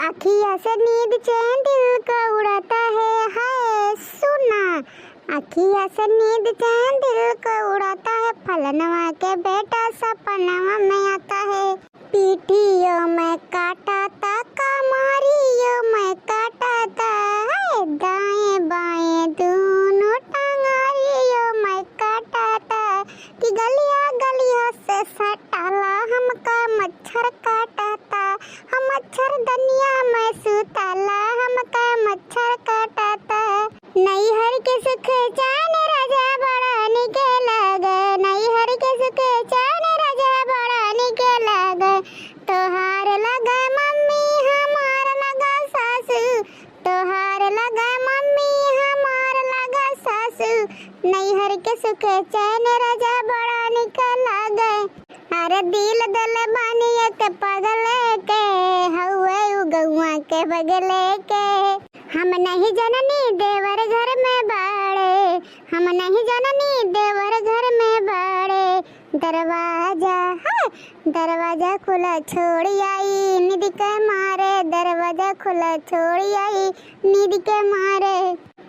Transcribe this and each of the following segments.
अखियाँ से नींद चैन दिल का उड़ाता है हाय सुना। अखियाँ से नींद चैन दिल का उड़ाता है, फलनवा के बेटा सपनवा में आता है। पीठियों में काटा था कमरियों में काटा था, दाएं बाएं दोनों टांगरियों में काटा था। कि गलिया गलिया से सटाला हमका मच्छर काटा था, हम मच्छर दनिया में सुताला हमका मच्छर काटा था। नैहर के सुख चैन राजा बड़ा निके लगे, नैहर के सुख चैन राजा बड़ा निके लगे। तोहार लगा मम्मी हमार लगा सासू, तोहार लगा मम्मी हमार लगा सासू। नैहर के सुख चैन राजा बड़ा निके लगे। अरे दिल दल बानिए के पगले के हौवे उगौआ के बगले के। हम नहीं जननी देवर घर में बाड़े, हम नहीं जननी देवर घर में बाड़े। दरवाजा है दरवाजा खुला छोड़ी आई नींद के मारे, दरवाजा खुला छोड़ी आई नींद के मारे।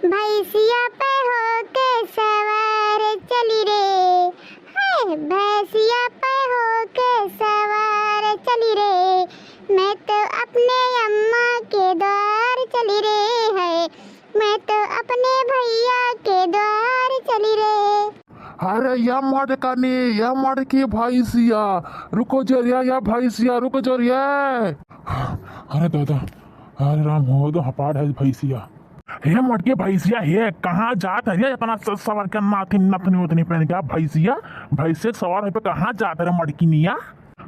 भैंसिया पे होके सवार चली रे, है भैंसिया पे होके सवार चली रे। मैं तो अपने अम्मा के द्वार चली रे है, मैं तो अपने भैया के द्वार चली रे। अरे या मडकाने या मडकी भैंसिया रुको जरिया, या भैंसिया रुको जरिया। अरे दादा अरे राम हो तो हपाड़ है भैंसिया। हे मटके भैंसिया हे कहाँ जात है इतना सवार के नाथी नथनी उतनी पहन के भैंसिया, भैंसे सवार है पे कहाँ जाता है मटकी निया।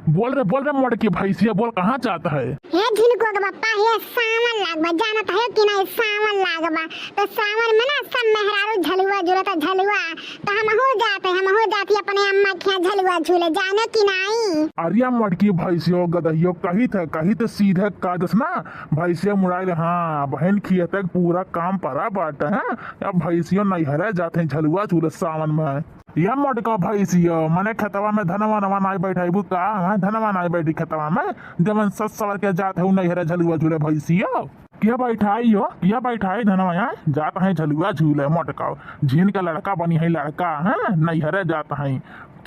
बोल रहे मटकी भैंसिया बोल कहाँ जाता है। हे झिनको के बापा हे सावन लागबा जानत है कि नहीं, सावन लागबा तो सावन में ना सब मेहरारू झलुआ झूलता झलुआ, तो हम हो जाते अपने अम्मा के यहाँ झलुआ झूले जाने कि नहीं। अरे मटकी भैंसियो गदहियो कही थे सीधे कादस ना भैंसिया मुड़ाइल। हाँ बहन खियते पूरा काम परा बाट है, अब भैंसियो नैहरे जाते झलुआ झूले सावन में। या मटका भैंसियो मने खेतवा में धनवा नवा नाई बैठाइबू का, हाँ धनवा नाई बैठी खेतवा में जब सस सवर के जात है नैहरे झलुआ झूले भैंसियो। क्या बैठाई धनवा यहाँ जाता है झलुआ झूले मटका। झीन का लड़का बनी है लड़का है नैहरे जाता है।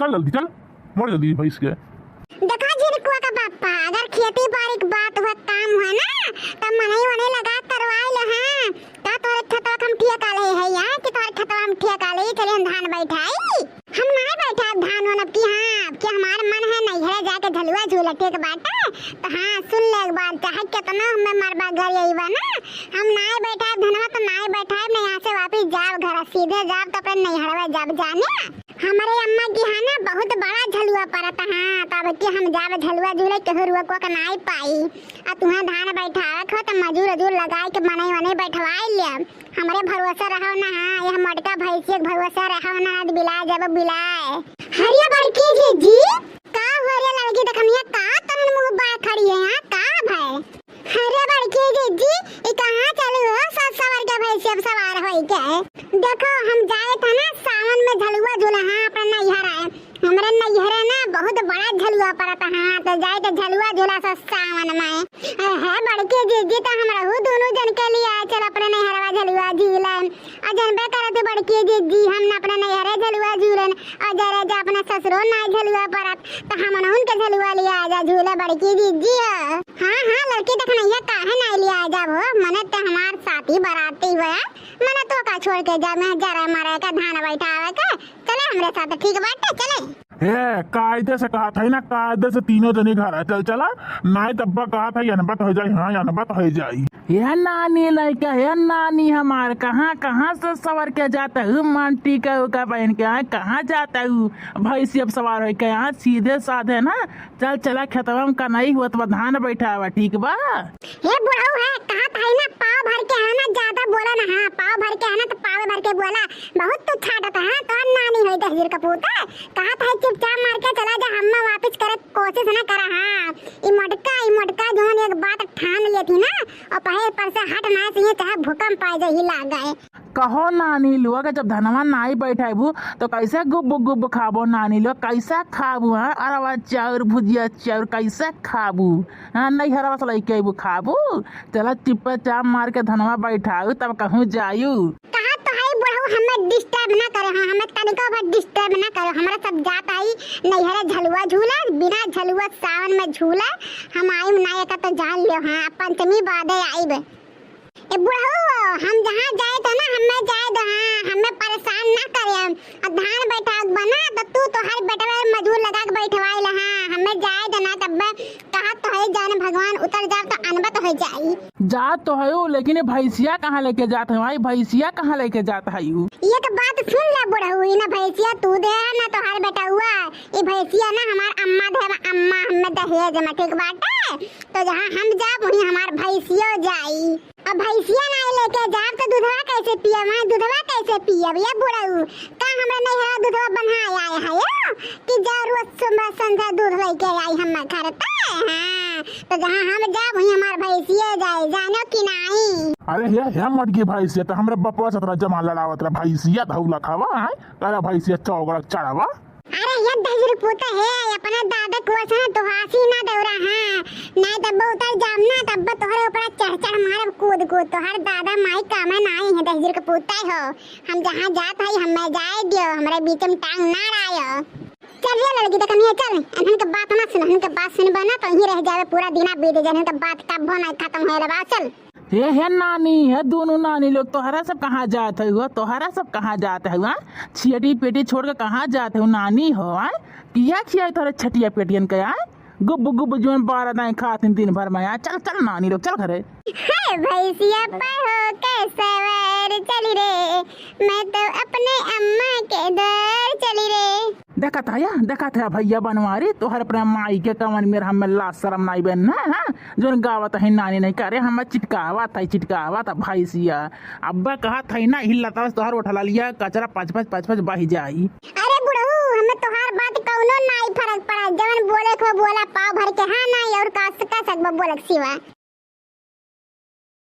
चल जल्दी चल मोड़ जल्दी भैंस के। देखा झिनकुआ का बापा अगर खेती बाड़ी की बात हुआ काम हुआ ना तब मनई वने लगा करवाई ले। हाँ का तोरे खेतवा हम ठेका ले है यहाँ कि तोरे खेतवा हम ठेका ले चले हम धान बैठाई, हम नहीं बैठा धान वान अब की। हाँ कि हमार मन है नैहरे जाके झलुआ झूले ठीक बाटा। तो हाँ सुन ले एक बार चाहे कितना हमें मरबा घर यही बा ना, हम नहीं बैठा धनवा तो नहीं बैठा मैं यहाँ से वापिस जाओ घर सीधे जाओ तो अपने नैहरवा जब जाने हमारे अम्मा की है ना बहुत बड़ा झलुआ पड़ता। हाँ तब कि हम जावे झलुआ झूले केहुरुआ को नहीं पाई आ तुम्हें धान बैठावे खो तो मजूर अजूर लगाए के मनई वने बैठवाई ले। हमारे भरोसा रहो ना, हाँ यह मटका भैंसी भरोसा रहो ना बिलाए जब बिलाए। हरिया बड़की जी का हरिया लड़की देख हम का तन मुंह बा खड़ी है यहाँ का भाई। हरिया बड़की जी ये कहाँ चलू हो सब सवार के भैंसी अब सवार होई के। देखो हम जाए थे ना सावन में झलुआ झूला, हाँ अपना नैहर आए हमारे नैहर ना बहुत बड़ा झलुआ पड़ता। हाँ तो जाए तो झलुआ झूला सा सावन में है बड़की जी तो हम रहू दोनों जन के लिए आए चल अपने नैहरवा झलुआ झूलन। और जनबे करे तो बड़की जी हम ना अपने नैहरे झलुआ झूलन और जरा जा अपने ससुरो ना झलुआ पड़त तो हम उनके झलुआ लिया आजा झूले बड़की जी। हाँ लड़की देखना ये काहे ना लिया आजा वो मने तो हमार साथी बराती हुआ मने तो का छोड़ के जा मैं जरा मारे का धान बैठावे के चले हमरे साथ ठीक बात चले। हे कायदे से कहा था ना कायदे से तीनों जने घर आ चल चला नाई तब्बा कहा था अनबत हो जाए। हाँ अनबत हो जाए। यह नानी लड़का है नानी हमार कहाँ से सवार के जाता हूँ मांटी का पहन के यहाँ कहाँ जाता हूँ भैंसी अब सवार हो के यहाँ सीधे साधे ना चल चला खेतवा का नहीं हुआ तो धान बैठा हुआ ठीक बा। ये बुढ़ाऊ है कहा था ना पाव भर के है ना ज्यादा बोला ना। हाँ पाव भर के है ना तो पाव भर के बोला बहुत तो छाटता है तो नानी हुई तहजीर का पूता कहा था चुपचाप मार के चला जा हम वापस करे कोशिश ना करा। हाँ ये मटका जो एक बात ठान ली थी ना और पहले पर से हट ना चाहिए चाहे भूकंप आ जाए हिला गए। कहो नानी लोग जब धनवा नाई बैठेबू तो कैसे गुब गुब खाबो नानी लोग कैसा खाबू हाँ अरवा चाउर भुजिया चाउर कैसे खाबू हाँ नहीं हरवा से लैके अबू खाबू चलो चिप्पा चाप मार के धनवा बैठाऊ तब कहूँ जायू कहा तो है बुढ़ऊ हमें डिस्टर्ब ना करे हाँ हमें तनिको भी डिस्टर्ब ना करो हमारा सब जात आई नैहरे झलुआ झूला बिना झलुआ सावन में झूला हम आई नाये का तो जान लियो हाँ पंचमी बादे आईबे ए बुढ़ऊ हम जहाँ जाए तो ना हमें जाए दो हाँ हमें परेशान ना करे अब धान बैठा बना तो तू तो हर बेटवा मजूर लगा के बैठवाई ला हाँ हमें जाए दो ना तब कहा तो है जाने भगवान उतर जाओ तो अनबा तो हो जाई जा तो है लेकिन ये भैंसिया कहाँ लेके जाते हैं भाई भैंसिया कहाँ लेके जाता है ये तो बात सुन ले बुढ़ऊ ना भैंसिया तू दे ना तो हर बेटा हुआ ये भैंसिया ना हमार अम्मा दे अम्मा हमें दहेज में ठीक बात तो जहाँ हम जा वहीं हमार भैंसियो जाई अब भैंसिया ना लेके जाब तो दूधवा कैसे पिया मैं दूधवा कैसे पिया ये बुढ़ऊ का हमरा नहीं है दूधवा बनाया है यो कि जा रोज सुबह संध्या दूध लेके आई हम घर पे हां तो जहां हम जाब वहीं हमार भैंसिया जाए जानो कि नहीं अरे हे मट की भैंसिया तो हमरा बपवा सतरा जमा लड़ावत रहा भैंसिया धौला खावा है अरे भैंसिया चौगड़ा चढ़ावा अरे ये दहजर पोता है अपना दादा को से तो हासी ना दौरा हां नहीं तब उतर जामना तब तोहरे ऊपर चढ़ चढ़ मारब कूद कूद तो हर दादा माई काम नहीं है दहजर का पोता हो हम जहां जात है हमें जाए दियो हमारे बीच में टांग ना आयो चल ये लड़की तो कमी चल इनन के बात ना सुन इनन के बात सुन बना तो ही रह जावे पूरा दिन बीत जाने के बात कब ना खत्म होए बा चल हे नानी है दोनों नानी लोग तोहरा सब कहाँ जाते हुआ तोहरा सब कहाँ जाते हुआ छियटी पेटी छोड़ के कहाँ जाते हो नानी हो किया खिया तोहरे छटिया पेटियन के गुब गुब जोन बारह दाएं खातिन दिन भर में चल चल नानी लोग चल घरे है भैंसिया पर हो के सवार चली रे मैं तो अपने अम्मा के दर चली रे देखा था भैया बनवारी तोहर अपने माई के कमन मेरे हमें ला शर्म नहीं बन ना जोन गावत है नानी नहीं करे हम चिटकावा था भैंसिया अब्बा कहा था ना हिलता तोहर उठला लिया कचरा पाँच पाँच बही जाई अरे बुढ़ऊ हमें तोहार बात कौनो नहीं फर्क पड़ा जवन बोले को बोला पाव भर के हाँ नहीं और का सकबा बोलक सिवा